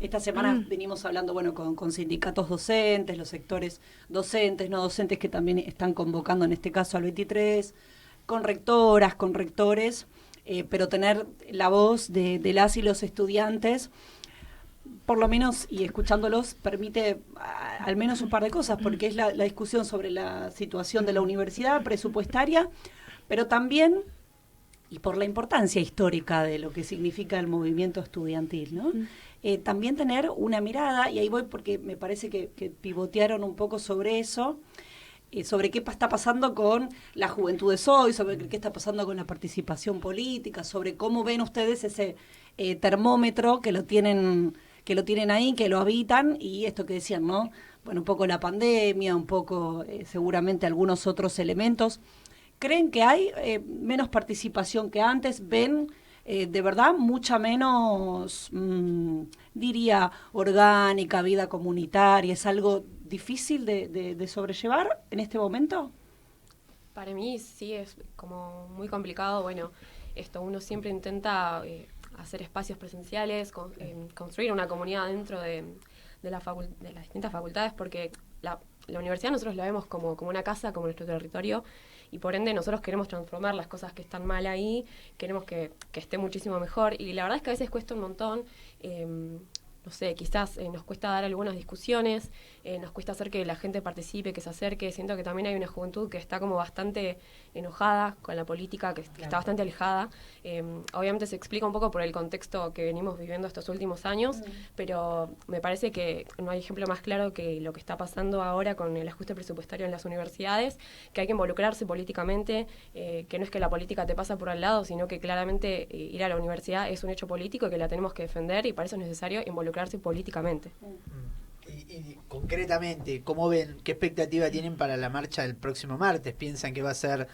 Esta semana venimos hablando, bueno, con sindicatos docentes, los sectores docentes, no docentes que también están convocando en este caso al 23, con rectoras, con rectores, pero tener la voz de las y los estudiantes, por lo menos, y escuchándolos, permite al menos un par de cosas, porque es la discusión sobre la situación de la universidad presupuestaria, pero también, y por la importancia histórica de lo que significa el movimiento estudiantil, ¿no? También tener una mirada, y ahí voy porque me parece que pivotearon un poco sobre eso, sobre qué está pasando con las juventudes hoy, sobre qué está pasando con la participación política, sobre cómo ven ustedes ese termómetro que lo tienen ahí, que lo habitan, y esto que decían, ¿no? Bueno, un poco la pandemia, un poco seguramente algunos otros elementos. ¿Creen que hay menos participación que antes? ¿Ven de verdad mucha menos, diría, orgánica, vida comunitaria? ¿Es algo difícil de sobrellevar en este momento? Para mí sí es como muy complicado. Bueno, uno siempre intenta hacer espacios presenciales, construir una comunidad dentro de las distintas facultades, porque la universidad nosotros la vemos como una casa, como nuestro territorio, y por ende nosotros queremos transformar las cosas que están mal ahí, queremos que esté muchísimo mejor, y la verdad es que a veces cuesta un montón. No sé, quizás nos cuesta dar algunas discusiones, nos cuesta hacer que la gente participe, que se acerque. Siento que también hay una juventud que está como bastante enojada con la política, que está bastante alejada. Obviamente se explica un poco por el contexto que venimos viviendo estos últimos años, pero me parece que no hay ejemplo más claro que lo que está pasando ahora con el ajuste presupuestario en las universidades, que hay que involucrarse políticamente, que no es que la política te pasa por al lado, sino que claramente ir a la universidad es un hecho político y que la tenemos que defender, y para eso es necesario involucrarse políticamente. Y concretamente, ¿cómo ven? ¿Qué expectativa tienen para la marcha del próximo martes? ¿Piensan que va a ser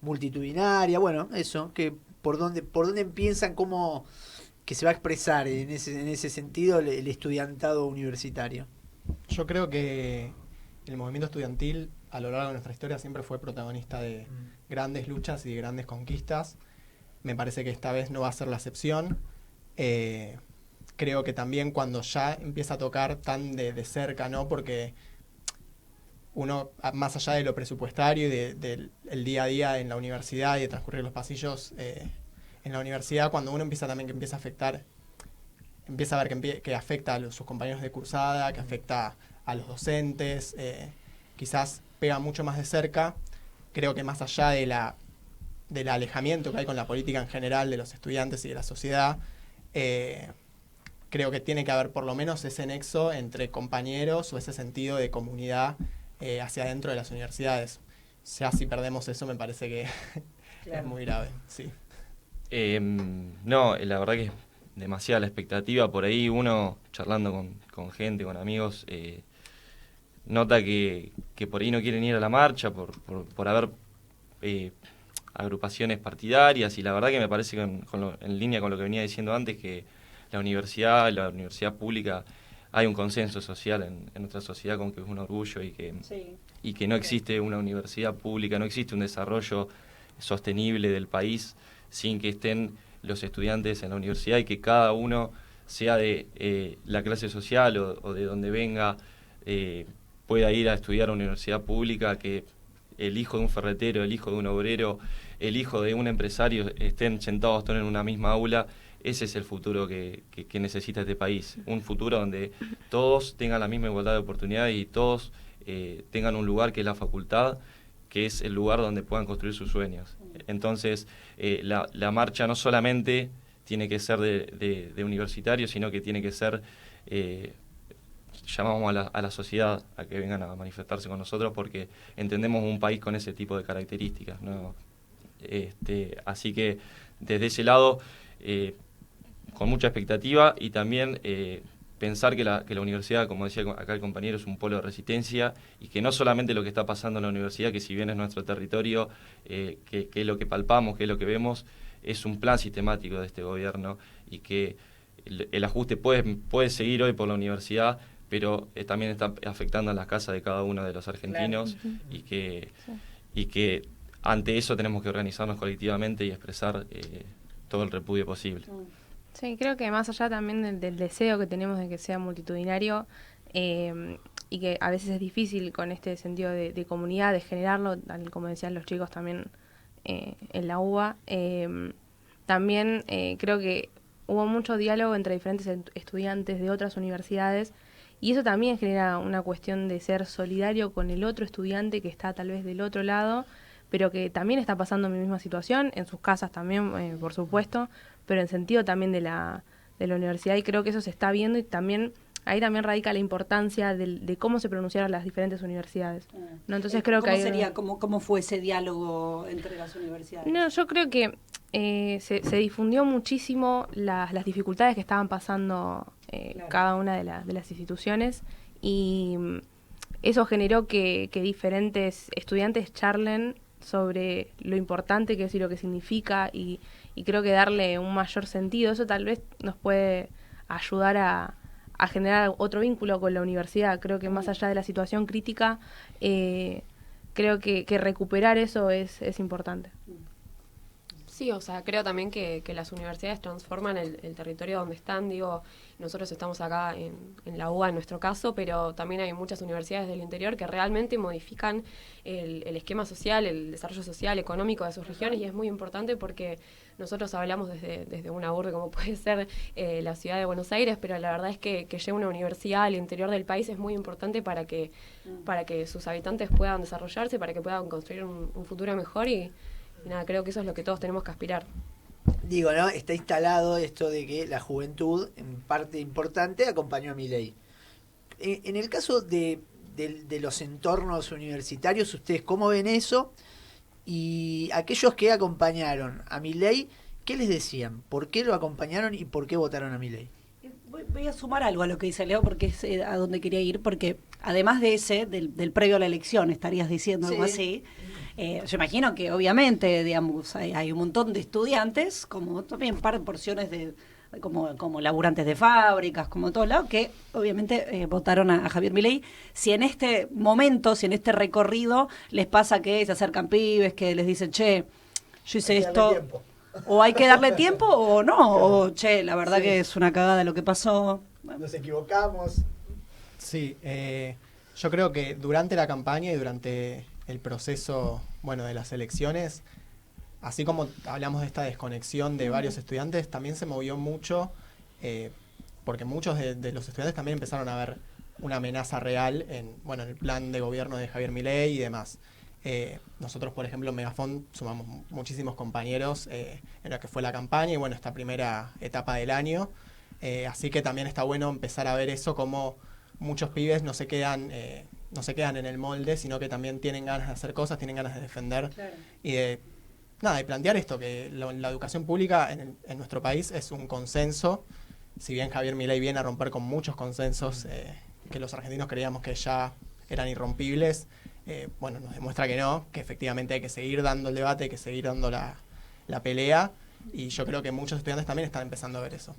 multitudinaria? Bueno, eso, que por dónde piensan cómo que se va a expresar en ese sentido el estudiantado universitario. Yo creo que el movimiento estudiantil a lo largo de nuestra historia siempre fue protagonista de grandes luchas y de grandes conquistas. Me parece que esta vez no va a ser la excepción. Creo que también cuando ya empieza a tocar tan de cerca, ¿no? Porque uno, más allá de lo presupuestario y del día a día en la universidad y de transcurrir los pasillos en la universidad, cuando uno empieza también que empieza a afectar, empieza a ver que afecta a sus compañeros de cursada, que afecta a los docentes, quizás pega mucho más de cerca. Creo que más allá del alejamiento que hay con la política en general de los estudiantes y de la sociedad, creo que tiene que haber por lo menos ese nexo entre compañeros o ese sentido de comunidad hacia adentro de las universidades. Ya si perdemos eso me parece que claro, es muy grave, sí. No, la verdad que es demasiada la expectativa. Por ahí uno, charlando con gente, con amigos, nota que por ahí no quieren ir a la marcha por haber agrupaciones partidarias, y la verdad que me parece que en línea con lo que venía diciendo antes, que la universidad pública, hay un consenso social en nuestra sociedad con que es un orgullo, y que no existe una universidad pública, no existe un desarrollo sostenible del país sin que estén los estudiantes en la universidad, y que cada uno, sea de la clase social o de donde venga, pueda ir a estudiar a una universidad pública, que el hijo de un ferretero, el hijo de un obrero, el hijo de un empresario estén sentados todos en una misma aula. Ese es el futuro que necesita este país, un futuro donde todos tengan la misma igualdad de oportunidades y todos tengan un lugar que es la facultad, que es el lugar donde puedan construir sus sueños. Entonces, la marcha no solamente tiene que ser de universitarios, sino que tiene que ser, llamamos a la sociedad a que vengan a manifestarse con nosotros, porque entendemos un país con ese tipo de características, ¿no? Así que desde ese lado, con mucha expectativa, y también pensar que la universidad, como decía acá el compañero, es un polo de resistencia, y que no solamente lo que está pasando en la universidad, que si bien es nuestro territorio, que es lo que palpamos, que es lo que vemos, es un plan sistemático de este gobierno, y que el ajuste puede seguir hoy por la universidad, pero también está afectando a las casas de cada uno de los argentinos, claro. y que ante eso tenemos que organizarnos colectivamente y expresar todo el repudio posible. Sí, creo que más allá también del deseo que tenemos de que sea multitudinario, y que a veces es difícil con este sentido de comunidad, de generarlo, como decían los chicos también en la UBA, también creo que hubo mucho diálogo entre diferentes estudiantes de otras universidades, y eso también genera una cuestión de ser solidario con el otro estudiante que está tal vez del otro lado, pero que también está pasando mi misma situación, en sus casas también, por supuesto, pero en sentido también de la universidad, y creo que eso se está viendo, y también ahí también radica la importancia de cómo se pronunciaron las diferentes universidades, ¿no? Entonces creo que ¿Cómo fue ese diálogo entre las universidades? No, yo creo que se difundió muchísimo las dificultades que estaban pasando Claro. cada una de las instituciones, y eso generó que diferentes estudiantes charlen sobre lo importante que es y lo que significa, y creo que darle un mayor sentido, eso tal vez nos puede ayudar a generar otro vínculo con la universidad. Creo que más allá de la situación crítica, creo que recuperar eso es importante. Sí, o sea, creo también que las universidades transforman el territorio donde están. Digo, nosotros estamos acá en la UBA en nuestro caso, pero también hay muchas universidades del interior que realmente modifican el esquema social, el desarrollo social, económico de sus regiones, y es muy importante porque nosotros hablamos desde una urbe como puede ser la ciudad de Buenos Aires, pero la verdad es que llegue una universidad al interior del país es muy importante para que sus habitantes puedan desarrollarse, para que puedan construir un futuro mejor, y nada, creo que eso es lo que todos tenemos que aspirar. Digo, ¿no? Está instalado esto de que la juventud, en parte importante, acompañó a Milei. En el caso de los entornos universitarios, ¿ustedes cómo ven eso? Y aquellos que acompañaron a Milei, ¿qué les decían? ¿Por qué lo acompañaron y por qué votaron a Milei? Voy a sumar algo a lo que dice Leo, porque es a donde quería ir, porque además de del previo a la elección, estarías diciendo algo así. Yo imagino que obviamente, digamos, hay un montón de estudiantes, como también porciones como laburantes de fábricas, como todos lados, que obviamente votaron a Javier Milei. Si en este momento, si en este recorrido les pasa que se acercan pibes, que les dicen, che, yo hice esto, o hay que darle tiempo o no, claro. O che, la verdad que es una cagada lo que pasó. Bueno. Nos equivocamos. Sí, yo creo que durante la campaña y durante el proceso, bueno, de las elecciones, así como hablamos de esta desconexión de varios estudiantes, también se movió mucho, porque muchos de los estudiantes también empezaron a ver una amenaza real en el plan de gobierno de Javier Milei y demás. Nosotros, por ejemplo, en Megafon sumamos muchísimos compañeros en lo que fue la campaña y bueno, esta primera etapa del año. Así que también está bueno empezar a ver eso, como muchos pibes no se quedan en el molde, sino que también tienen ganas de hacer cosas, tienen ganas de defender, claro. Y de plantear esto, que la educación pública en nuestro país es un consenso. Si bien Javier Milei viene a romper con muchos consensos que los argentinos creíamos que ya eran irrompibles, nos demuestra que no, que efectivamente hay que seguir dando el debate, hay que seguir dando la pelea, y yo creo que muchos estudiantes también están empezando a ver eso.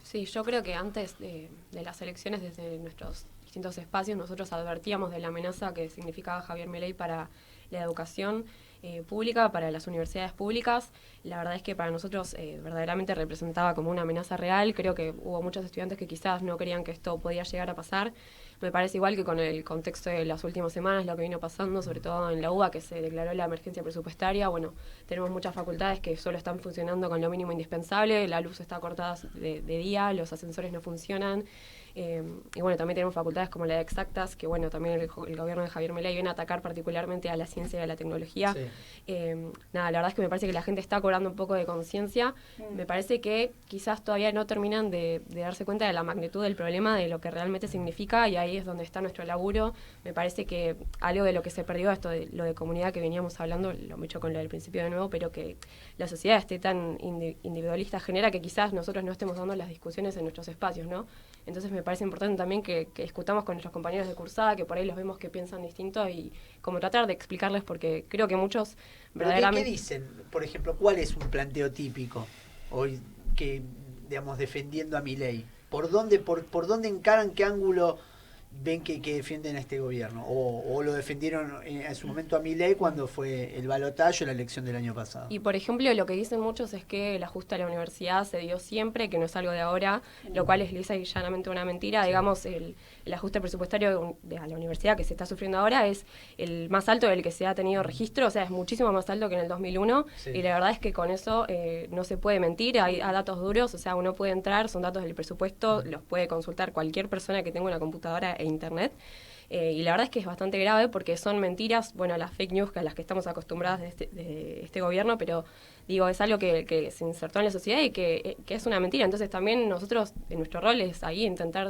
Sí, yo creo que antes de las elecciones, desde nuestros distintos espacios, nosotros advertíamos de la amenaza que significaba Javier Milei para la educación pública, para las universidades públicas. La verdad es que para nosotros verdaderamente representaba como una amenaza real. Creo que hubo muchos estudiantes que quizás no creían que esto podía llegar a pasar. Me parece igual que con el contexto de las últimas semanas, lo que vino pasando, sobre todo en la UBA, que se declaró la emergencia presupuestaria. Bueno, tenemos muchas facultades que solo están funcionando con lo mínimo indispensable, la luz está cortada de día, los ascensores no funcionan. Y bueno, también tenemos facultades como la de Exactas, que bueno, también el gobierno de Javier Milei viene a atacar particularmente a la ciencia y a la tecnología. Sí. La verdad es que me parece que la gente está cobrando un poco de conciencia. Me parece que quizás todavía no terminan de darse cuenta de la magnitud del problema, de lo que realmente significa, y ahí es donde está nuestro laburo. Me parece que algo de lo que se perdió, esto de lo de comunidad que veníamos hablando, lo mucho con lo del principio de nuevo, pero que la sociedad esté tan individualista genera que quizás nosotros no estemos dando las discusiones en nuestros espacios, ¿no? Entonces me parece importante también que discutamos con nuestros compañeros de cursada, que por ahí los vemos que piensan distinto, y como tratar de explicarles, porque creo que muchos verdaderamente... ¿Qué dicen? Por ejemplo, ¿cuál es un planteo típico hoy que, digamos, defendiendo a Milei? ¿Por dónde encaran, qué ángulo ven que defienden a este gobierno? ¿O lo defendieron en su momento a Milei cuando fue el balotaje o la elección del año pasado? Y, por ejemplo, lo que dicen muchos es que el ajuste a la universidad se dio siempre, que no es algo de ahora, lo cual es lisa y llanamente una mentira. Sí. Digamos, el ajuste presupuestario a la universidad que se está sufriendo ahora es el más alto del que se ha tenido registro, o sea, es muchísimo más alto que en el 2001, sí. Y la verdad es que con eso no se puede mentir, hay datos duros, o sea, uno puede entrar, son datos del presupuesto, los puede consultar cualquier persona que tenga una computadora e internet. Y la verdad es que es bastante grave porque son mentiras, bueno, las fake news a las que estamos acostumbradas de este gobierno, pero digo, es algo que se insertó en la sociedad y que es una mentira. Entonces también nosotros, en nuestro rol es ahí intentar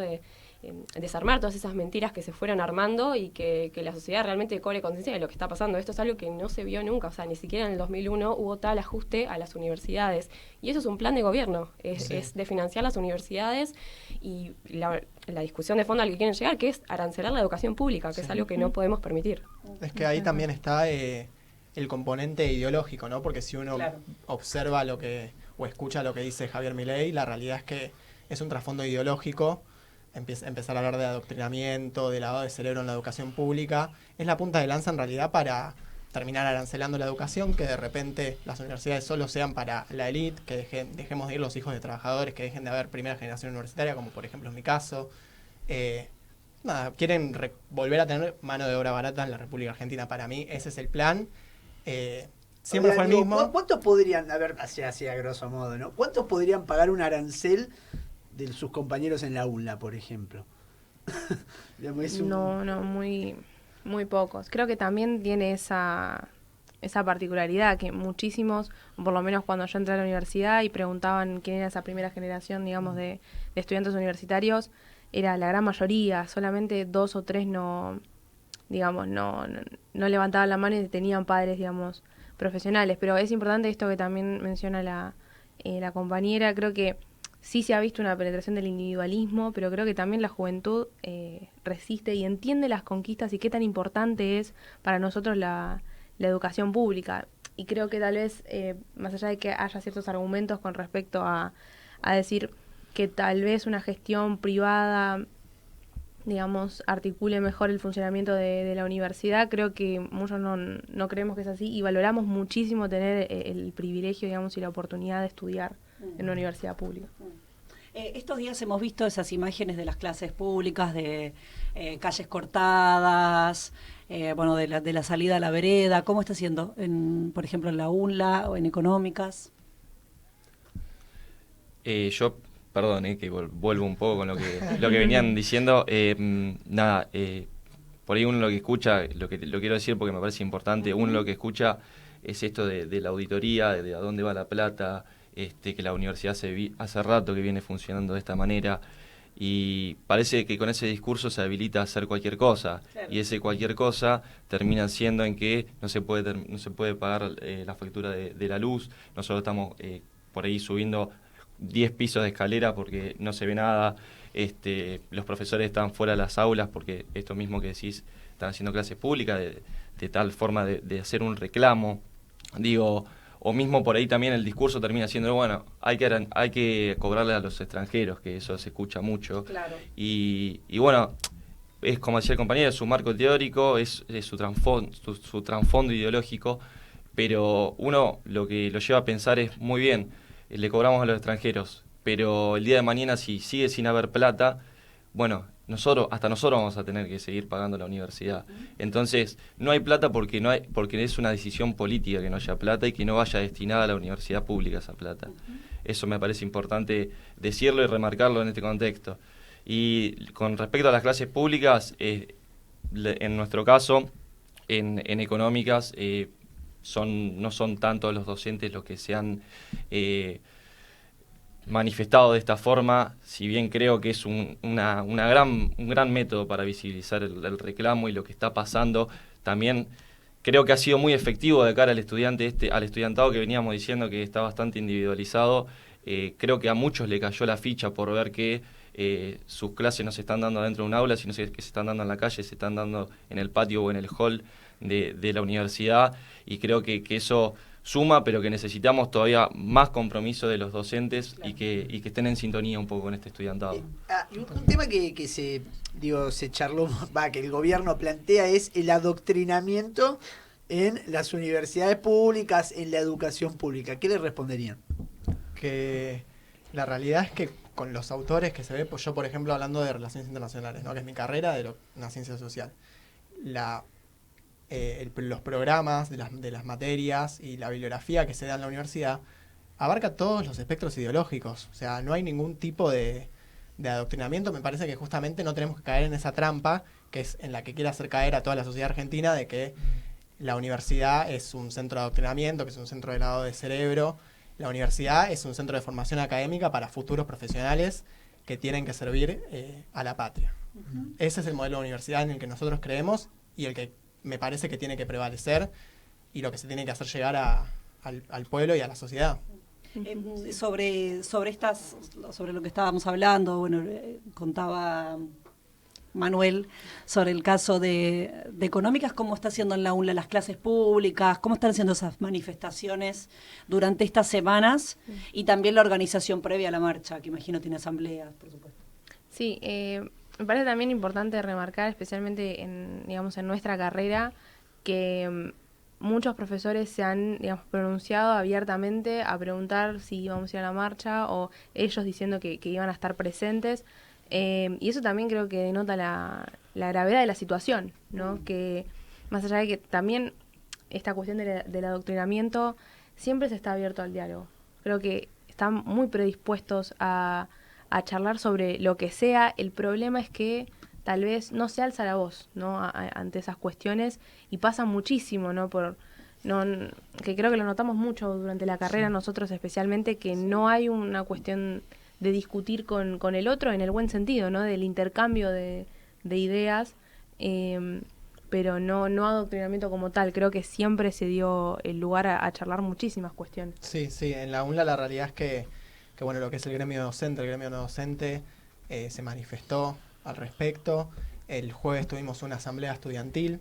desarmar todas esas mentiras que se fueron armando y que la sociedad realmente cobre conciencia de lo que está pasando. Esto es algo que no se vio nunca, o sea, ni siquiera en el 2001 hubo tal ajuste a las universidades. Y eso es un plan de gobierno, es de financiar las universidades y la discusión de fondo al que quieren llegar, que es arancelar la educación pública, que es algo que no podemos permitir. Es que ahí también está el componente ideológico, ¿no? Porque si uno observa o escucha lo que dice Javier Milei, la realidad es que es un trasfondo ideológico. Empezar a hablar de adoctrinamiento, de lavado de cerebro en la educación pública, es la punta de lanza en realidad para terminar arancelando la educación, que de repente las universidades solo sean para la élite, que dejemos de ir los hijos de trabajadores, que dejen de haber primera generación universitaria, como por ejemplo es mi caso. Quieren volver a tener mano de obra barata en la República Argentina. Para mí ese es el plan. Siempre fue el mismo. ¿Cuántos podrían, a ver, así a grosso modo, ¿no? ¿Cuántos podrían pagar un arancel de sus compañeros en la UNLA, por ejemplo? No, muy pocos. Creo que también tiene esa particularidad que muchísimos, por lo menos cuando yo entré a la universidad y preguntaban quién era esa primera generación, digamos, de estudiantes universitarios, era la gran mayoría, solamente 2 o 3 no levantaban la mano y tenían padres, digamos, profesionales. Pero es importante esto que también menciona la compañera. Creo que sí se ha visto una penetración del individualismo, pero creo que también la juventud resiste y entiende las conquistas y qué tan importante es para nosotros la educación pública. Y creo que tal vez, más allá de que haya ciertos argumentos con respecto a decir que tal vez una gestión privada, digamos, articule mejor el funcionamiento de la universidad, creo que muchos no creemos que es así y valoramos muchísimo tener el privilegio, digamos, y la oportunidad de estudiar en una universidad pública. Estos días hemos visto esas imágenes de las clases públicas, de calles cortadas, de la salida a la vereda. ¿Cómo está siendo, por ejemplo, en la UNLA o en Económicas? Yo, perdón, que vuelvo un poco con lo que venían diciendo. Por ahí uno lo que escucha, lo quiero decir porque me parece importante, uno lo que escucha es esto de la auditoría, de a dónde va la plata, que la universidad hace rato que viene funcionando de esta manera y parece que con ese discurso se habilita a hacer cualquier cosa. Claro. Y ese cualquier cosa termina siendo en que no se puede pagar la factura de la luz. Nosotros estamos por ahí subiendo 10 pisos de escalera porque no se ve nada. Los profesores están fuera de las aulas porque esto mismo que decís, están haciendo clases públicas de tal forma de hacer un reclamo. O mismo por ahí también el discurso termina siendo, bueno, hay que cobrarle a los extranjeros, que eso se escucha mucho. Claro. Y bueno, es como decía el compañero, es su marco teórico, es su trasfondo ideológico, pero uno lo que lo lleva a pensar es, muy bien, le cobramos a los extranjeros, pero el día de mañana si sigue sin haber plata, bueno, hasta nosotros vamos a tener que seguir pagando la universidad. Entonces, no hay plata porque es una decisión política que no haya plata y que no vaya destinada a la universidad pública esa plata. Eso me parece importante decirlo y remarcarlo en este contexto. Y con respecto a las clases públicas, en nuestro caso, en Económicas, no son tanto los docentes los que se han manifestado de esta forma, si bien creo que es un gran método para visibilizar el reclamo y lo que está pasando, también creo que ha sido muy efectivo de cara al estudiantado que veníamos diciendo que está bastante individualizado. Creo que a muchos le cayó la ficha por ver que sus clases no se están dando dentro de un aula, sino que se están dando en la calle, se están dando en el patio o en el hall de la universidad, y creo que eso suma, pero que necesitamos todavía más compromiso de los docentes y que estén en sintonía un poco con este estudiantado. Y un tema que se charló, que el gobierno plantea es el adoctrinamiento en las universidades públicas, en la educación pública. ¿Qué le responderían? Que la realidad es que con los autores que se ve, pues yo por ejemplo hablando de relaciones internacionales, ¿no? Que es mi carrera de una ciencia social, los programas de las materias y la bibliografía que se da en la universidad abarca todos los espectros ideológicos, o sea, no hay ningún tipo de adoctrinamiento. Me parece que justamente no tenemos que caer en esa trampa que es en la que quiere hacer caer a toda la sociedad argentina de que la universidad es un centro de adoctrinamiento, que es un centro de lavado de cerebro. La universidad es un centro de formación académica para futuros profesionales que tienen que servir a la patria. Uh-huh. Ese es el modelo de universidad en el que nosotros creemos y el que me parece que tiene que prevalecer y lo que se tiene que hacer llegar al pueblo y a la sociedad. Sobre lo que estábamos hablando, contaba Manuel sobre el caso de económicas, cómo está haciendo en la UNLA las clases públicas, cómo están haciendo esas manifestaciones durante estas semanas y también la organización previa a la marcha, que imagino tiene asambleas, por supuesto. Sí, me parece también importante remarcar, especialmente en nuestra carrera, que muchos profesores se han pronunciado abiertamente a preguntar si íbamos a ir a la marcha o ellos diciendo que iban a estar presentes. Y eso también creo que denota la gravedad de la situación, ¿no? Que más allá de que también esta cuestión del adoctrinamiento siempre se está abierto al diálogo. Creo que están muy predispuestos a charlar sobre lo que sea. El problema es que tal vez no se alza la voz, ¿no? Ante esas cuestiones y pasa muchísimo, ¿no? Que creo que lo notamos mucho durante la carrera nosotros especialmente, que no hay una cuestión de discutir con el otro en el buen sentido, ¿no? Del intercambio de ideas, pero no adoctrinamiento como tal. Creo que siempre se dio el lugar a charlar muchísimas cuestiones. Sí, en la UNLA la realidad es que lo que es el gremio no docente se manifestó al respecto. El jueves tuvimos una asamblea estudiantil,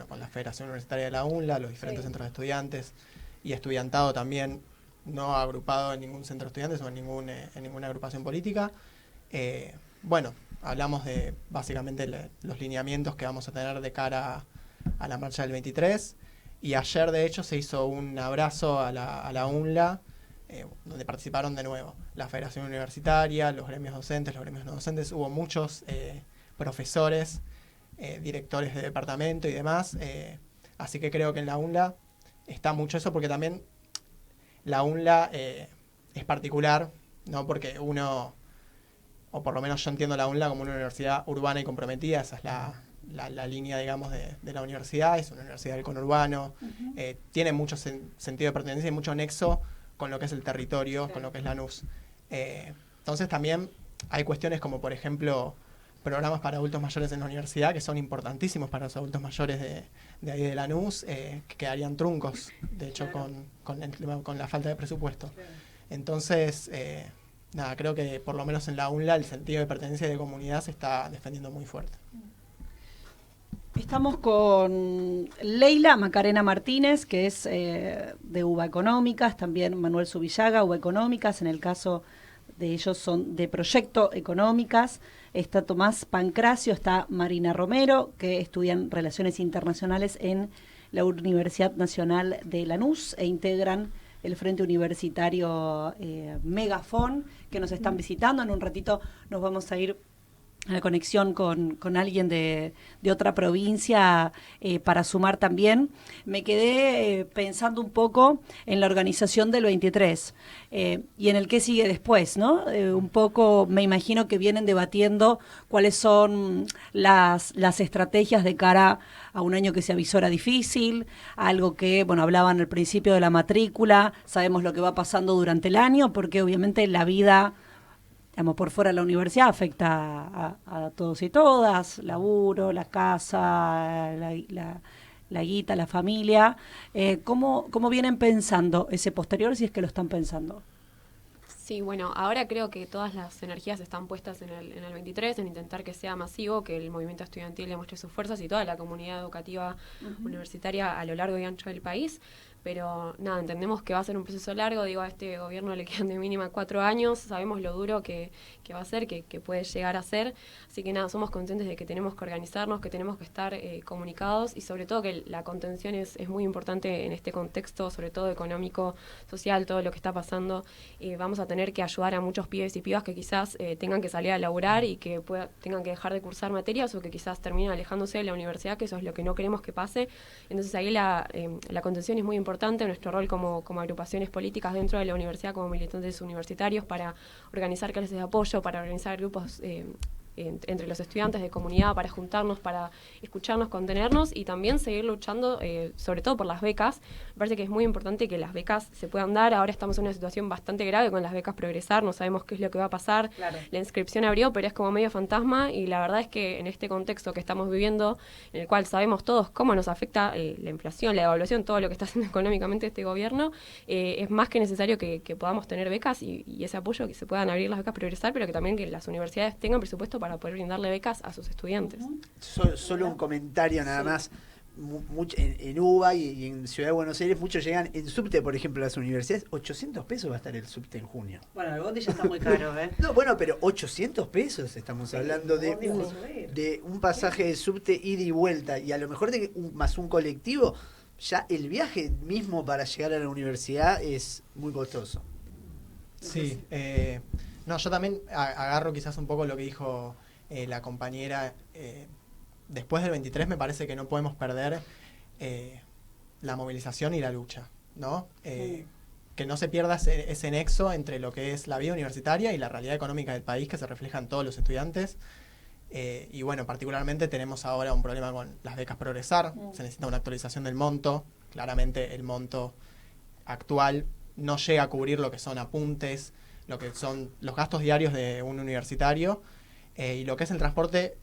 con la Federación Universitaria de la UNLA, los diferentes centros de estudiantes y estudiantado también, no agrupado en ningún centro de estudiantes o en ninguna agrupación política. Hablamos de básicamente los lineamientos que vamos a tener de cara a la marcha del 23, y ayer de hecho se hizo un abrazo a la UNLA, donde participaron de nuevo la Federación Universitaria, los gremios docentes, los gremios no docentes. Hubo muchos profesores, directores de departamento y demás, así que creo que en la UNLA está mucho eso, porque también la UNLA es particular, ¿no? Porque uno, o por lo menos yo entiendo la UNLA como una universidad urbana y comprometida. Esa es la línea, digamos, de la universidad. Es una universidad del conurbano, tiene mucho sentido de pertenencia y mucho nexo con lo que es el territorio, con lo que es Lanús. Entonces también hay cuestiones como, por ejemplo, programas para adultos mayores en la universidad, que son importantísimos para los adultos mayores de ahí de Lanús, que quedarían truncos, de hecho, con la falta de presupuesto. Entonces, creo que por lo menos en la UNLA el sentido de pertenencia y de comunidad se está defendiendo muy fuerte. Estamos con Leila Macarena Martínez, que es de UBA Económicas, también Manuel Subillaga, UBA Económicas, en el caso de ellos son de Proyecto Económicas. Está Tomás Pancracio, está Marina Romero, que estudian Relaciones Internacionales en la Universidad Nacional de Lanús e integran el Frente Universitario Megafon, que nos están visitando. En un ratito nos vamos a ir a la conexión con alguien de otra provincia para sumar también. Me quedé pensando un poco en la organización del 23 y en el qué sigue después, ¿no? Un poco me imagino que vienen debatiendo cuáles son las estrategias de cara a un año que se avisora difícil, algo que, hablaban al principio de la matrícula, sabemos lo que va pasando durante el año, porque obviamente la vida, por fuera de la universidad afecta a todos y todas, laburo, la casa, la guita, la familia. ¿Cómo vienen pensando ese posterior, si es que lo están pensando? Sí, ahora creo que todas las energías están puestas en el 23, en intentar que sea masivo, que el movimiento estudiantil le muestre sus fuerzas y toda la comunidad educativa universitaria a lo largo y ancho del país. pero nada, entendemos que va a ser un proceso largo, digo, a este gobierno le quedan de mínima 4 años, sabemos lo duro que va a ser, que puede llegar a ser, así que nada, somos conscientes de que tenemos que organizarnos, que tenemos que estar comunicados y sobre todo que la contención es muy importante en este contexto, sobre todo económico, social, todo lo que está pasando. Vamos a tener que ayudar a muchos pibes y pibas que quizás tengan que salir a laburar y que tengan que dejar de cursar materias o que quizás terminen alejándose de la universidad, que eso es lo que no queremos que pase. Entonces ahí la contención es muy importante, nuestro rol como agrupaciones políticas dentro de la universidad, como militantes universitarios, para organizar clases de apoyo, para organizar grupos entre los estudiantes de comunidad, para juntarnos, para escucharnos, contenernos y también seguir luchando, sobre todo por las becas. Me parece que es muy importante que las becas se puedan dar. Ahora estamos en una situación bastante grave con las becas Progresar, no sabemos qué es lo que va a pasar. Claro. La inscripción abrió, pero es como medio fantasma y la verdad es que en este contexto que estamos viviendo, en el cual sabemos todos cómo nos afecta la inflación, la devaluación, todo lo que está haciendo económicamente este gobierno, es más que necesario que podamos tener becas y ese apoyo, que se puedan abrir las becas Progresar, pero que también que las universidades tengan presupuesto para poder brindarle becas a sus estudiantes. Solo un comentario nada más. En UBA y en Ciudad de Buenos Aires muchos llegan en subte, por ejemplo, a las universidades. 800 pesos va a estar el subte en junio. Bueno, el bondi ya está muy caro, ¿eh? No, bueno, pero 800 pesos estamos hablando de un pasaje de subte ida y vuelta, y a lo mejor más un colectivo, ya el viaje mismo para llegar a la universidad es muy costoso. Sí, no, yo también agarro quizás un poco lo que dijo la compañera. Después del 23 me parece que no podemos perder la movilización y la lucha, ¿no? Que no se pierda ese nexo entre lo que es la vida universitaria y la realidad económica del país, que se refleja en todos los estudiantes. Y bueno, particularmente tenemos ahora un problema con las becas Progresar. Se necesita una actualización del monto. Claramente el monto actual no llega a cubrir lo que son apuntes, lo que son los gastos diarios de un universitario, y lo que es el transporte.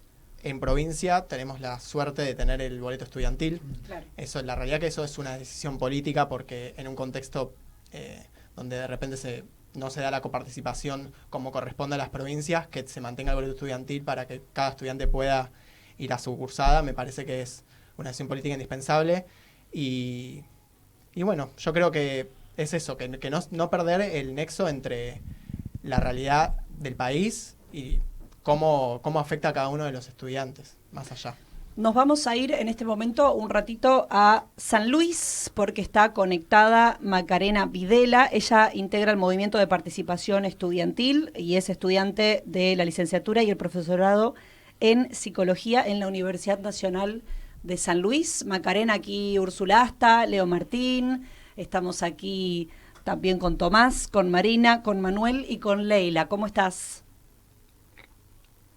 En provincia tenemos la suerte de tener el boleto estudiantil. Claro. Eso, la realidad que eso es una decisión política, porque en un contexto donde de repente no se da la coparticipación como corresponde a las provincias, que se mantenga el boleto estudiantil para que cada estudiante pueda ir a su cursada, me parece que es una decisión política indispensable. Y bueno, yo creo que es eso, que no perder el nexo entre la realidad del país y cómo afecta a cada uno de los estudiantes, más allá. Nos vamos a ir en este momento un ratito a San Luis, porque está conectada Macarena Videla. Ella integra el movimiento de participación estudiantil y es estudiante de la licenciatura y el profesorado en psicología en la Universidad Nacional de San Luis. Macarena, aquí Úrsula Asta, Leo Martín, estamos aquí también con Tomás, con Marina, con Manuel y con Leila. ¿Cómo estás?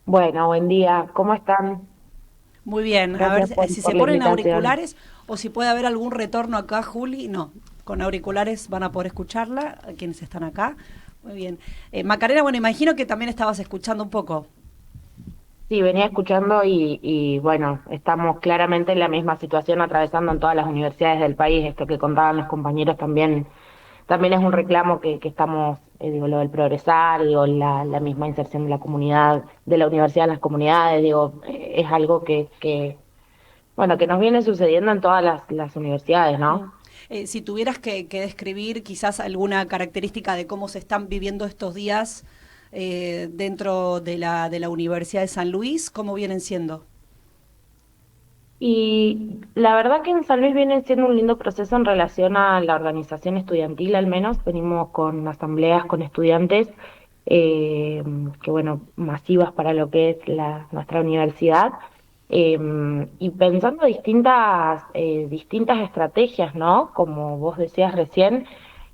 Bueno, buen día. ¿Cómo están? Muy bien. Gracias a ver si se la ponen invitación. auriculares o si puede haber algún retorno acá, Juli. No, con auriculares van a poder escucharla, quienes están acá. Muy bien. Macarena, bueno, imagino que también estabas escuchando un poco. Sí, venía escuchando y bueno, estamos claramente en la misma situación atravesando en todas las universidades del país. Esto que contaban los compañeros también es un reclamo que estamos, digo, lo del progresar, digo, la misma inserción de la comunidad, de la universidad en las comunidades, digo, es algo bueno, que nos viene sucediendo en todas las universidades, ¿no? Si tuvieras que describir quizás alguna característica de cómo se están viviendo estos días dentro de la Universidad de San Luis, ¿cómo vienen siendo? Y la verdad que en San Luis viene siendo un lindo proceso en relación a la organización estudiantil, al menos. Venimos con asambleas con estudiantes, que bueno, masivas para lo que es nuestra universidad, y pensando distintas estrategias, ¿no? Como vos decías recién,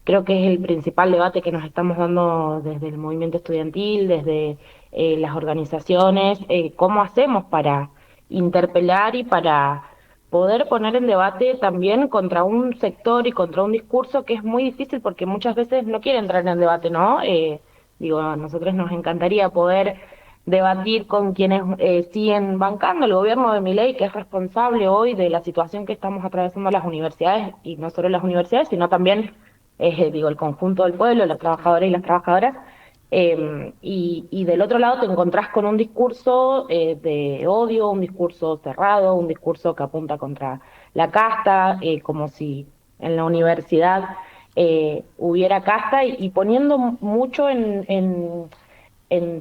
creo que es el principal debate que nos estamos dando desde el movimiento estudiantil, desde las organizaciones, cómo hacemos para interpelar y para poder poner en debate también contra un sector y contra un discurso que es muy difícil porque muchas veces no quiere entrar en debate, ¿no? Digo, a nosotros nos encantaría poder debatir con quienes siguen bancando el gobierno de Milei, que es responsable hoy de la situación que estamos atravesando las universidades, y no solo las universidades, sino también, digo, el conjunto del pueblo, los trabajadores y las trabajadoras. Y del otro lado te encontrás con un discurso de odio, un discurso cerrado, un discurso que apunta contra la casta, como si en la universidad hubiera casta y poniendo mucho en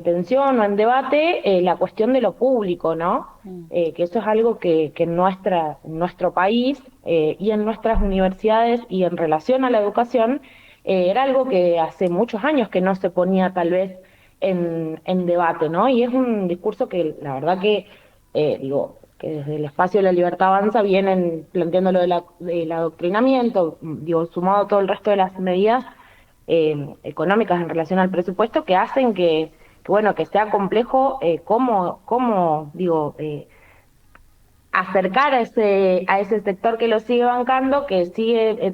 tensión o en debate la cuestión de lo público, ¿no? Que eso es algo que en nuestro país y en nuestras universidades y en relación a la educación era algo que hace muchos años que no se ponía tal vez en debate, ¿no? Y es un discurso que la verdad que, que desde el espacio de la libertad avanza vienen planteando lo del adoctrinamiento, sumado a todo el resto de las medidas económicas en relación al presupuesto que hacen bueno, que sea complejo acercar a ese sector que lo sigue bancando, que sigue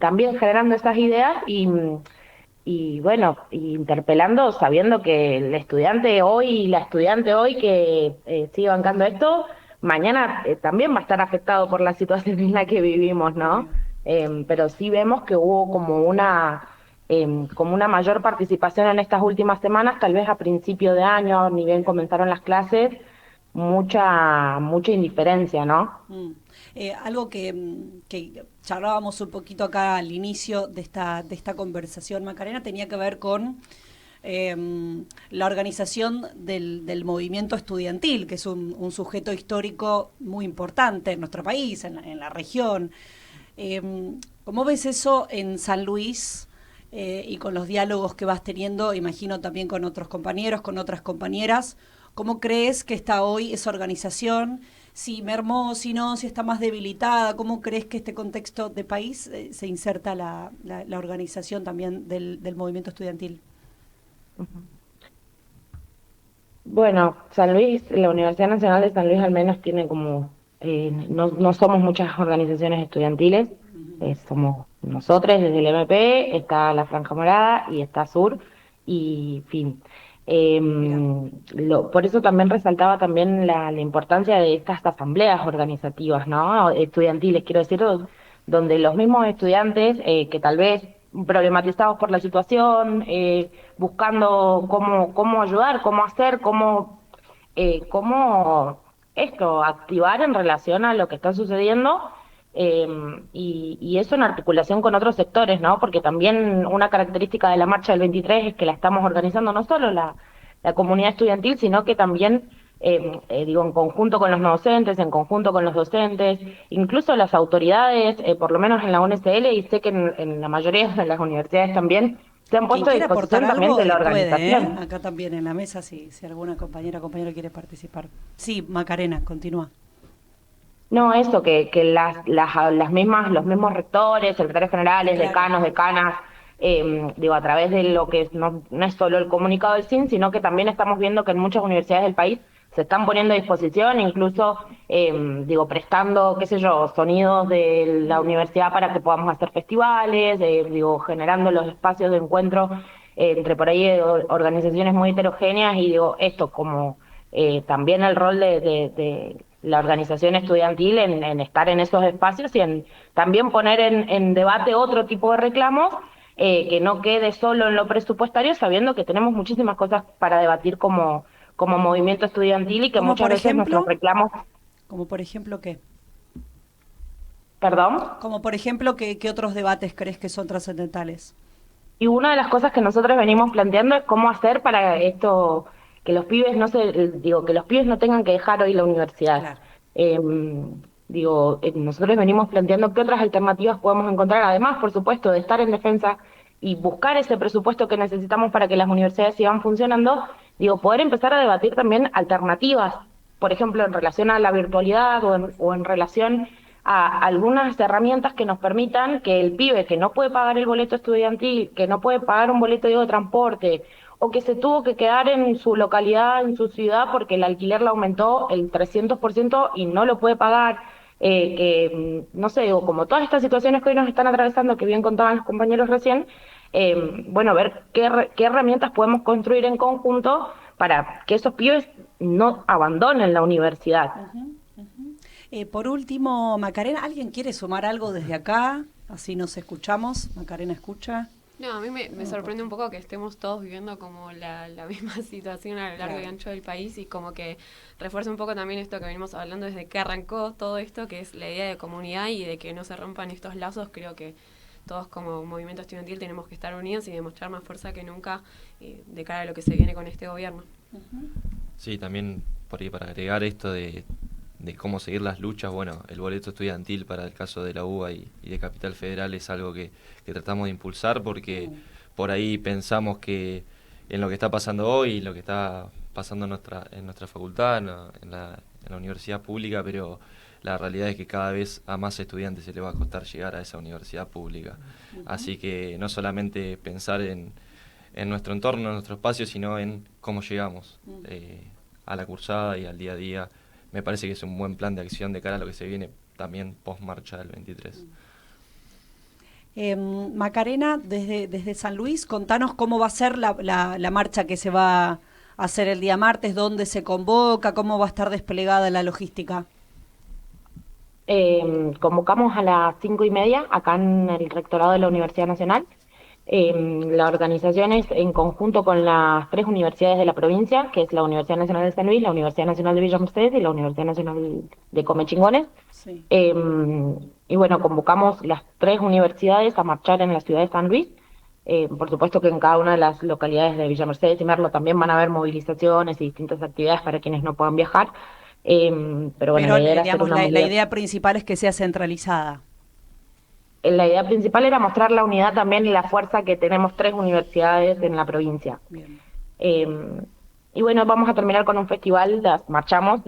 también generando esas ideas y bueno, interpelando sabiendo que el estudiante hoy y la estudiante hoy que sigue bancando esto, mañana también va a estar afectado por la situación en la que vivimos, ¿no? Pero sí vemos que hubo como una mayor participación en estas últimas semanas, tal vez a principio de año, ni bien comenzaron las clases, mucha indiferencia, ¿no? Algo que charlábamos un poquito acá al inicio de esta conversación, Macarena, tenía que ver con la organización del movimiento estudiantil, que es un sujeto histórico muy importante en nuestro país, en la región. ¿Cómo ves eso en San Luis y con los diálogos que vas teniendo, imagino también con otros compañeros, con otras compañeras? ¿Cómo crees que está hoy esa organización? Si mermó, si no, si está más debilitada. ¿Cómo crees que este contexto de país se inserta la organización también del movimiento estudiantil? Bueno, San Luis, la Universidad Nacional de San Luis al menos tiene como, no somos muchas organizaciones estudiantiles, somos nosotros desde el MP, está la Franja Morada y está Sur, y fin. Por eso también resaltaba también la importancia de estas asambleas organizativas, ¿no? Estudiantiles, quiero decir, donde los mismos estudiantes que tal vez problematizados por la situación, buscando cómo ayudar, cómo hacer, cómo activar en relación a lo que está sucediendo, y eso en articulación con otros sectores, ¿no? Porque también una característica de la marcha del 23 es que la estamos organizando no solo la comunidad estudiantil, sino que también, en conjunto con los no docentes, en conjunto con los docentes, incluso las autoridades, por lo menos en la UNSL, y sé que en la mayoría de las universidades también, se han puesto a disposición también de la organización. Puede, acá también en la mesa, si alguna compañera o compañero quiere participar. Sí, Macarena, continúa. No, eso, que los mismos rectores, secretarios generales, claro, decanas, a través de lo que no es solo el comunicado del CIN, sino que también estamos viendo que en muchas universidades del país se están poniendo a disposición, incluso, prestando, sonidos de la universidad para que podamos hacer festivales, generando los espacios de encuentro entre por ahí organizaciones muy heterogéneas, y esto como también el rol de la organización estudiantil en estar en esos espacios y en también poner en debate otro tipo de reclamos, que no quede solo en lo presupuestario, sabiendo que tenemos muchísimas cosas para debatir como movimiento estudiantil y que muchas veces nuestros reclamos... ¿Como por ejemplo qué? ¿Perdón? Como por ejemplo, ¿qué otros debates crees que son trascendentales? Y una de las cosas que nosotros venimos planteando es cómo hacer para esto, que los pibes que los pibes no tengan que dejar hoy la universidad. Claro. Nosotros venimos planteando qué otras alternativas podemos encontrar, además, por supuesto, de estar en defensa y buscar ese presupuesto que necesitamos para que las universidades sigan funcionando, poder empezar a debatir también alternativas, por ejemplo, en relación a la virtualidad o en relación a algunas herramientas que nos permitan que el pibe que no puede pagar el boleto estudiantil, que no puede pagar un boleto de transporte, o que se tuvo que quedar en su localidad, en su ciudad, porque el alquiler le aumentó el 300% y no lo puede pagar, como todas estas situaciones que hoy nos están atravesando, que bien contaban los compañeros recién, ver qué herramientas podemos construir en conjunto para que esos pibes no abandonen la universidad. Por último, Macarena, ¿alguien quiere sumar algo desde acá? Así nos escuchamos. Macarena escucha. No, a mí me sorprende un poco que estemos todos viviendo como la misma situación a lo largo y ancho del país, y como que refuerza un poco también esto que venimos hablando desde que arrancó todo esto, que es la idea de comunidad y de que no se rompan estos lazos. Creo que todos como movimiento estudiantil tenemos que estar unidos y demostrar más fuerza que nunca de cara a lo que se viene con este gobierno. Sí, también por ahí para agregar esto de cómo seguir las luchas, bueno, el boleto estudiantil para el caso de la UBA y de Capital Federal es algo que tratamos de impulsar, porque por ahí pensamos que en lo que está pasando hoy, lo que está pasando en nuestra facultad, en la universidad pública, pero la realidad es que cada vez a más estudiantes se les va a costar llegar a esa universidad pública. Así que no solamente pensar en nuestro entorno, en nuestro espacio, sino en cómo llegamos a la cursada y al día a día. Me parece que es un buen plan de acción de cara a lo que se viene también post-marcha del 23. Macarena, desde San Luis, contanos cómo va a ser la marcha que se va a hacer el día martes, dónde se convoca, cómo va a estar desplegada la logística. Convocamos a las 5:30 acá en el rectorado de la Universidad Nacional. La organización es en conjunto con las 3 universidades de la provincia, que es la Universidad Nacional de San Luis, la Universidad Nacional de Villa Mercedes y la Universidad Nacional de Comechingones. Sí. Y bueno, convocamos las 3 universidades a marchar en la ciudad de San Luis. Por supuesto que en cada una de las localidades de Villa Mercedes y Merlo también van a haber movilizaciones y distintas actividades para quienes no puedan viajar. Pero bueno, la idea era digamos, hacer la idea principal es que sea centralizada. La idea principal era mostrar la unidad también y la fuerza que tenemos 3 universidades en la provincia. Bien. Y bueno, vamos a terminar con un festival, marchamos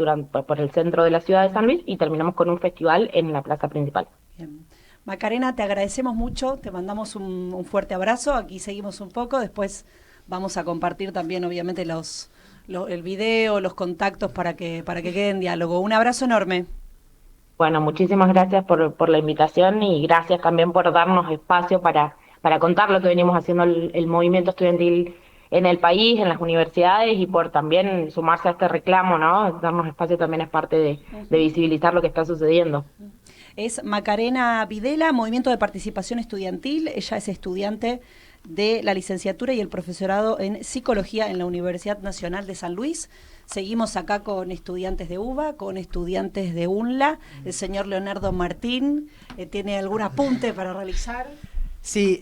por el centro de la ciudad de San Luis y terminamos con un festival en la plaza principal. Bien. Macarena, te agradecemos mucho, te mandamos un fuerte abrazo, aquí seguimos un poco, después vamos a compartir también obviamente el video, los contactos para que quede en diálogo. Un abrazo enorme. Bueno, muchísimas gracias por la invitación y gracias también por darnos espacio para contar lo que venimos haciendo el movimiento estudiantil en el país, en las universidades, y por también sumarse a este reclamo, ¿no? Darnos espacio también es parte de visibilizar lo que está sucediendo. Es Macarena Videla, Movimiento de Participación Estudiantil. Ella es estudiante de la licenciatura y el profesorado en Psicología en la Universidad Nacional de San Luis. Seguimos acá con estudiantes de UBA, con estudiantes de UNLA. El señor Leonardo Martín tiene algún apunte para realizar. Sí,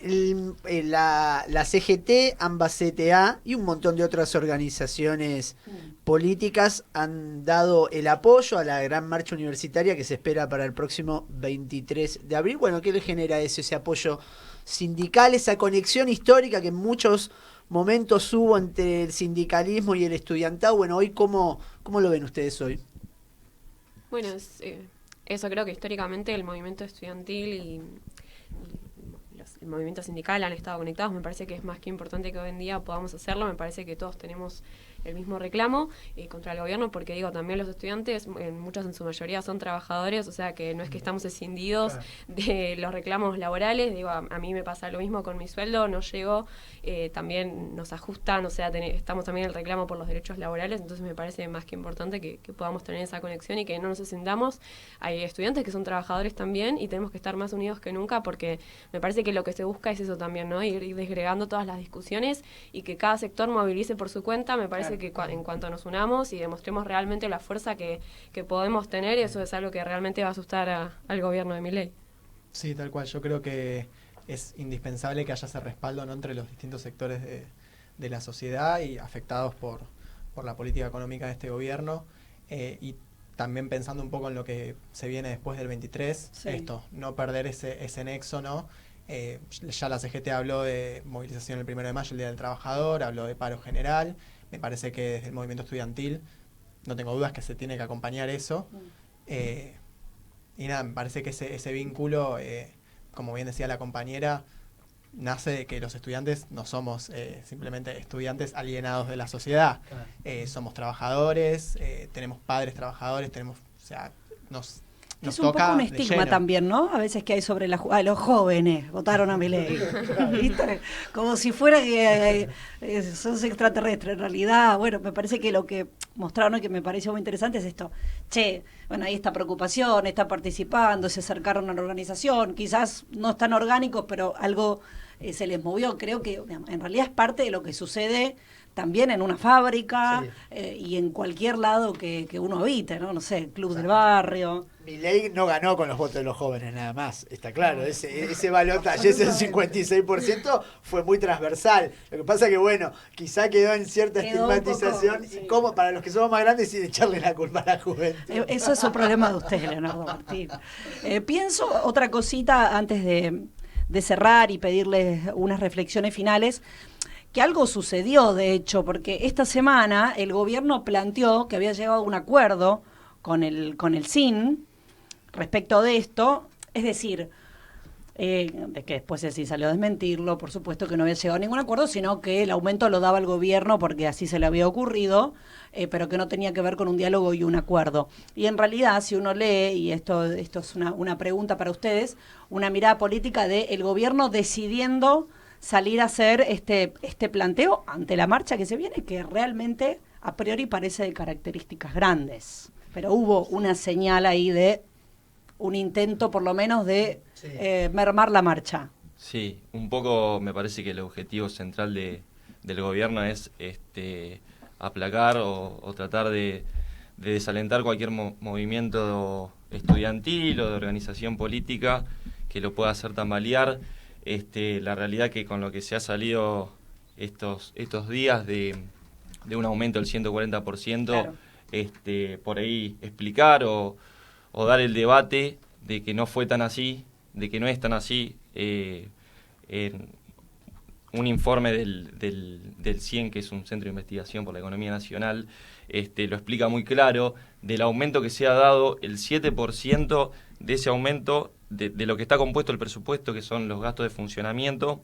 la CGT, ambas CTA y un montón de otras organizaciones políticas han dado el apoyo a la gran marcha universitaria que se espera para el próximo 23 de abril. Bueno, ¿qué le genera eso? Ese apoyo sindical, esa conexión histórica que en muchos momentos hubo entre el sindicalismo y el estudiantado. Bueno, hoy, ¿cómo lo ven ustedes hoy? Bueno, eso creo que históricamente el movimiento estudiantil y el movimiento sindical han estado conectados. Me parece que es más que importante que hoy en día podamos hacerlo. Me parece que todos tenemos el mismo reclamo contra el gobierno, porque digo, también los estudiantes, muchos en su mayoría son trabajadores, o sea que no es que estamos escindidos de los reclamos laborales. Digo, a mí me pasa lo mismo con mi sueldo, no llego, también nos ajustan, o sea, estamos también en el reclamo por los derechos laborales. Entonces me parece más que importante que podamos tener esa conexión y que no nos escindamos. Hay estudiantes que son trabajadores también y tenemos que estar más unidos que nunca, porque me parece que lo que se busca es eso también, ¿no? Ir desgregando todas las discusiones y que cada sector movilice por su cuenta. Me parece que en cuanto nos unamos y demostremos realmente la fuerza que podemos tener, eso es algo que realmente va a asustar al gobierno de Milei. Sí, tal cual. Yo creo que es indispensable que haya ese respaldo, ¿no?, entre los distintos sectores de la sociedad y afectados por la política económica de este gobierno, y también pensando un poco en lo que se viene después del 23, no perder ese nexo, ¿no? Ya la CGT habló de movilización el 1 de mayo, el Día del Trabajador, habló de paro general. Me parece que desde el movimiento estudiantil no tengo dudas que se tiene que acompañar eso. Y nada, me parece que ese vínculo, como bien decía la compañera, nace de que los estudiantes no somos simplemente estudiantes alienados de la sociedad. Somos trabajadores, tenemos padres trabajadores, nos es un poco un estigma también, ¿no? A veces que hay sobre los jóvenes votaron a Milei, ¿viste? Como si fuera que son extraterrestres. En realidad, bueno, me parece que lo que mostraron y que me pareció muy interesante es esto. Bueno, hay esta preocupación, está participando, se acercaron a la organización, quizás no están orgánicos, pero algo se les movió. Creo que digamos, en realidad es parte de lo que sucede también en una fábrica y en cualquier lado que uno habite, ¿no? No sé, el club del barrio. Milei no ganó con los votos de los jóvenes nada más, está claro, ese balotaje, ese 56% fue muy transversal. Lo que pasa que, bueno, quizá quedó en cierta estigmatización y como para los que somos más grandes sin echarle la culpa a la juventud. Eso es un problema de usted, Leonardo Martín. Pienso otra cosita antes de cerrar y pedirles unas reflexiones finales, que algo sucedió, de hecho, porque esta semana el gobierno planteó que había llegado a un acuerdo con el CIN respecto de esto, es decir, de que después él sí salió a desmentirlo, por supuesto que no había llegado a ningún acuerdo, sino que el aumento lo daba el gobierno porque así se le había ocurrido, pero que no tenía que ver con un diálogo y un acuerdo. Y en realidad, si uno lee, y esto es una pregunta para ustedes, una mirada política del gobierno decidiendo salir a hacer este planteo ante la marcha que se viene, que realmente a priori parece de características grandes. Pero hubo una señal ahí de un intento por lo menos de mermar la marcha. Sí, un poco me parece que el objetivo central del gobierno es aplacar o tratar de desalentar cualquier movimiento estudiantil o de organización política que lo pueda hacer tambalear. La realidad que con lo que se ha salido estos días de un aumento del 140%, claro. Por ahí explicar o dar el debate de que no fue tan así, de que no es tan así. En un informe del CIEN, que es un centro de investigación por la economía nacional, lo explica muy claro, del aumento que se ha dado, el 7% de ese aumento de lo que está compuesto el presupuesto, que son los gastos de funcionamiento,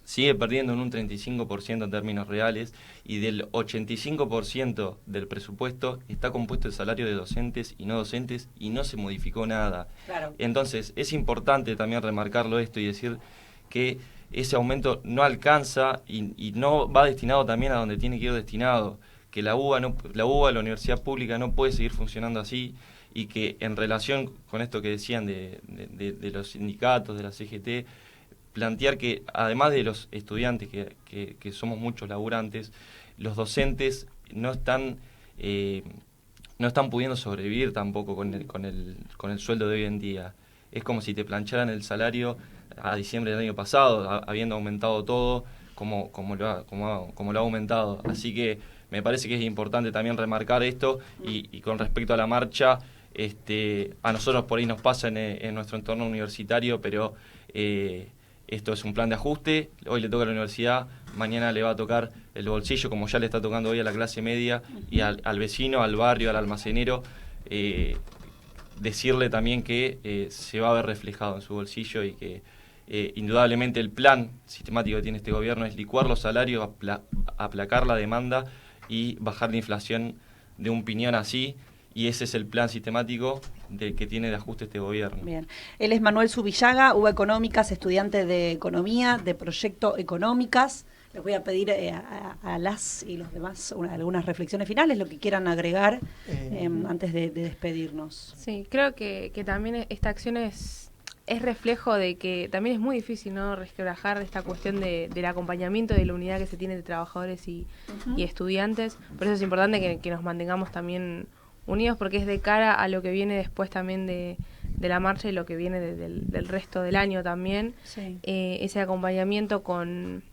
sigue perdiendo en un 35% en términos reales, y del 85% del presupuesto está compuesto el salario de docentes y no docentes, y no se modificó nada. Claro. Entonces, es importante también remarcarlo esto y decir que ese aumento no alcanza y no va destinado también a donde tiene que ir destinado, que la UBA, la universidad pública, no puede seguir funcionando así, y que en relación con esto que decían de los sindicatos, de la CGT, plantear que además de los estudiantes, que somos muchos laburantes, los docentes no están pudiendo sobrevivir tampoco con el sueldo de hoy en día. Es como si te plancharan el salario a diciembre del año pasado, habiendo aumentado todo como lo ha aumentado. Así que me parece que es importante también remarcar esto, y con respecto a la marcha, a nosotros por ahí nos pasa en nuestro entorno universitario, pero esto es un plan de ajuste. Hoy le toca a la universidad, mañana le va a tocar el bolsillo, como ya le está tocando hoy a la clase media y al vecino, al barrio, al almacenero, decirle también que se va a ver reflejado en su bolsillo, y que indudablemente el plan sistemático que tiene este gobierno es licuar los salarios, aplacar la demanda y bajar la inflación de un piñón así. Y ese es el plan sistemático que tiene de ajuste este gobierno. Bien. Él es Manuel Zubillaga, UBA Económicas, estudiante de Economía, de Proyecto Económicas. Les voy a pedir a las y los demás algunas reflexiones finales, lo que quieran agregar antes de despedirnos. Sí, creo que también esta acción es reflejo de que también es muy difícil, ¿no?, resquebrajar esta cuestión del acompañamiento, de la unidad que se tiene de trabajadores y estudiantes. Por eso es importante que nos mantengamos también unidos, porque es de cara a lo que viene después también de la marcha y lo que viene del resto del año también. Sí. Ese acompañamiento con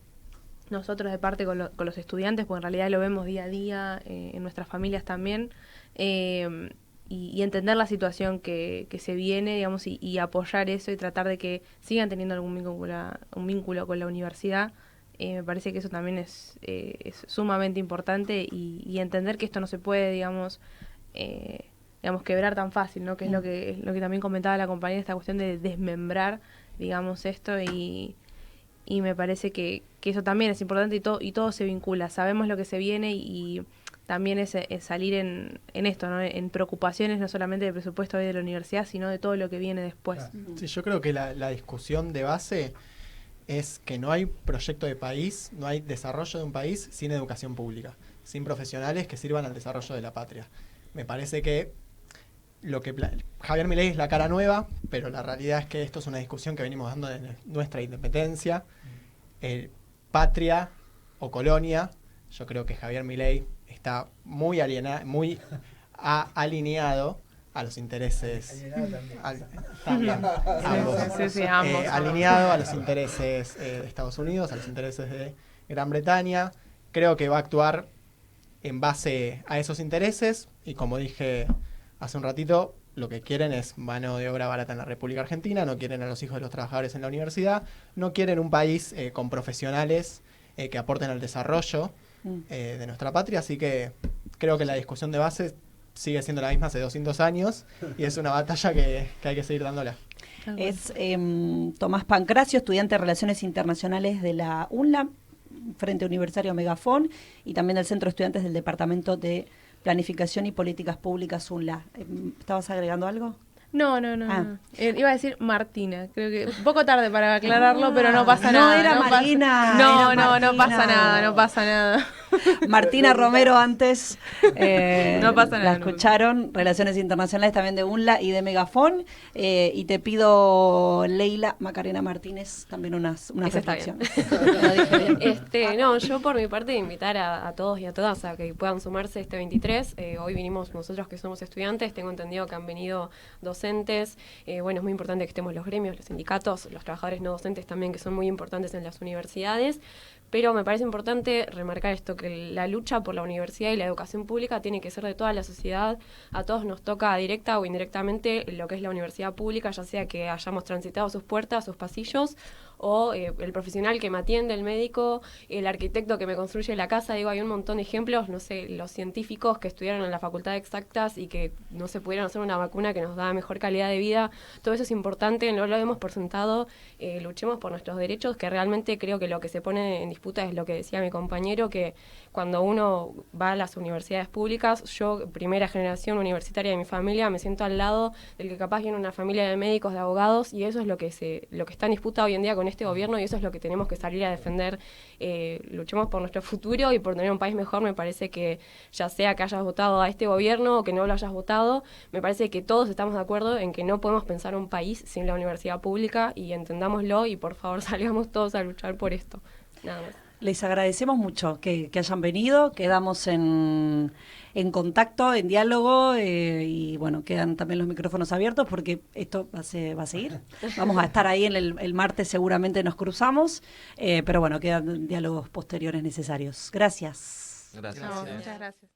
nosotros de parte con los estudiantes, porque en realidad lo vemos día a día en nuestras familias también, y entender la situación que se viene, digamos, y apoyar eso y tratar de que sigan teniendo un vínculo con la universidad. Me parece que eso también es sumamente importante, y entender que esto no se puede, digamos, quebrar tan fácil, ¿no? Que es lo que también comentaba la compañera, esta cuestión de desmembrar, digamos, esto, y me parece que eso también es importante, y todo se vincula. Sabemos lo que se viene, y también es salir en esto, ¿no?, en preocupaciones no solamente del presupuesto hoy de la universidad, sino de todo lo que viene después. Claro. Sí, yo creo que la discusión de base es que no hay proyecto de país, no hay desarrollo de un país sin educación pública, sin profesionales que sirvan al desarrollo de la patria. Me parece que Javier Milei es la cara nueva, pero la realidad es que esto es una discusión que venimos dando de nuestra independencia, patria o colonia. Yo creo que Javier Milei está muy alineado a los intereses. También, ambos. Sí, ambos. Alineado a los intereses de Estados Unidos, a los intereses de Gran Bretaña. Creo que va a actuar en base a esos intereses y, como dije hace un ratito, lo que quieren es mano de obra barata en la República Argentina, no quieren a los hijos de los trabajadores en la universidad, no quieren un país con profesionales que aporten al desarrollo de nuestra patria, así que creo que la discusión de base sigue siendo la misma hace 200 años y es una batalla que hay que seguir dándola. Es Tomás Pancracio, estudiante de Relaciones Internacionales de la UNLA, Frente Universitario Megafón, y también del Centro de Estudiantes del Departamento de Planificación y Políticas Públicas UNLA. ¿Estabas agregando algo? No. Iba a decir Martina, creo que un poco tarde para aclararlo, pero no pasa nada. No era Marina. No pasa nada. Martina Romero antes. No pasa nada. La escucharon, Relaciones Internacionales también de UNLA y de Megafón. Y te pido, Leila Macarena Martínez, también una reflexión. Yo por mi parte invitar a todos y a todas a que puedan sumarse este 23. Hoy vinimos nosotros que somos estudiantes, tengo entendido que han venido docentes. Es muy importante que estemos los gremios, los sindicatos, los trabajadores no docentes también, que son muy importantes en las universidades. Pero me parece importante remarcar esto, que la lucha por la universidad y la educación pública tiene que ser de toda la sociedad. A todos nos toca directa o indirectamente lo que es la universidad pública, ya sea que hayamos transitado sus puertas, sus pasillos, o el profesional que me atiende, el médico, el arquitecto que me construye la casa. Hay un montón de ejemplos, los científicos que estudiaron en la Facultad de Exactas y que no se pudieron hacer una vacuna que nos da mejor calidad de vida. Todo eso es importante, no lo hemos por sentado. Luchemos por nuestros derechos, que realmente creo que lo que se pone en disputa es lo que decía mi compañero, que cuando uno va a las universidades públicas, yo, primera generación universitaria de mi familia, me siento al lado del que capaz viene una familia de médicos, de abogados, y eso es lo que está en disputa hoy en día con este gobierno, y eso es lo que tenemos que salir a defender. Luchemos por nuestro futuro y por tener un país mejor. Me parece que ya sea que hayas votado a este gobierno o que no lo hayas votado, me parece que todos estamos de acuerdo en que no podemos pensar un país sin la universidad pública, y entendámoslo, y por favor salgamos todos a luchar por esto. Nada más. Les agradecemos mucho que hayan venido, quedamos en contacto, en diálogo, y bueno, quedan también los micrófonos abiertos porque esto va a seguir. Vamos a estar ahí el martes, seguramente nos cruzamos, pero bueno, quedan diálogos posteriores necesarios. Gracias. Gracias. Muchas gracias.